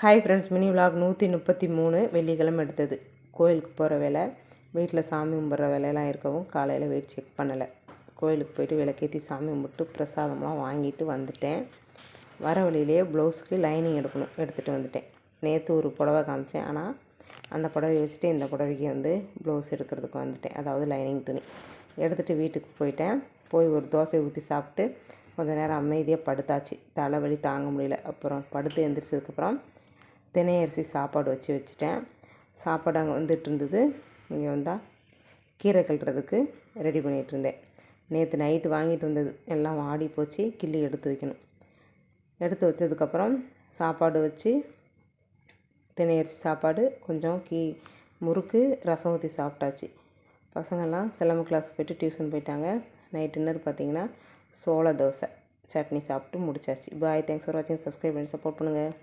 Hi friends, mini vlog 133 வெள்ளிக்கிழமை எடுத்தது. கோயிலுக்கு போகிற வேலை, வீட்டில் சாமி கும்பிட்ற வேலையெல்லாம் இருக்கவும் காலையில் வெயிட் செக் பண்ணலை. கோயிலுக்கு போய்ட்டு விளக்கேற்றி சாமி கும்பிட்டு பிரசாதம்லாம் வாங்கிட்டு வந்துட்டேன். வர வழியிலே ப்ளவுஸுக்கு லைனிங் எடுத்துகிட்டு வந்துட்டேன். நேற்று ஒரு புடவை காமிச்சேன், ஆனால் அந்த புடவையை வச்சுட்டு இந்த புடவைக்கு ப்ளவுஸ் எடுக்கிறதுக்கு வந்துட்டேன். அதாவது லைனிங் துணி எடுத்துகிட்டு வீட்டுக்கு போயிட்டேன். போய் ஒரு தோசை ஊற்றி சாப்பிட்டு கொஞ்சம் நேரம் அமைதியாக படுத்தாச்சு. தலைவலி தாங்க முடியல. அப்புறம் படுத்து எழுந்திரிச்சதுக்கப்புறம் தினை அரிசி சாப்பாடு வச்சுட்டேன். சாப்பாடு அங்கே வந்துட்டு இருந்தது. இங்கே வந்தால் கீரை கழுறதுக்கு ரெடி பண்ணிகிட்டு இருந்தேன். நேற்று நைட்டு வாங்கிட்டு வந்தது எல்லாம் வாடி போச்சு. கிள்ளி எடுத்து வைக்கணும். எடுத்து வச்சதுக்கப்புறம் சாப்பாடு வச்சு தினை அரிசி சாப்பாடு கொஞ்சம் முறுக்கு ரசம் ஊற்றி சாப்பிட்டாச்சு. பசங்கள்லாம் சிலம்பு கிளாஸ் போய்ட்டு டியூஷன் போயிட்டாங்க. நைட் டின்னர் பார்த்திங்கன்னா சோள தோசை சட்னி சாப்பிட்டு முடிச்சாச்சு. பாய், தேங்க்ஸ் ஃபார் வாட்சிங். சப்ஸ்கிரைப் பண்ணி சப்போர்ட் பண்ணுங்கள்.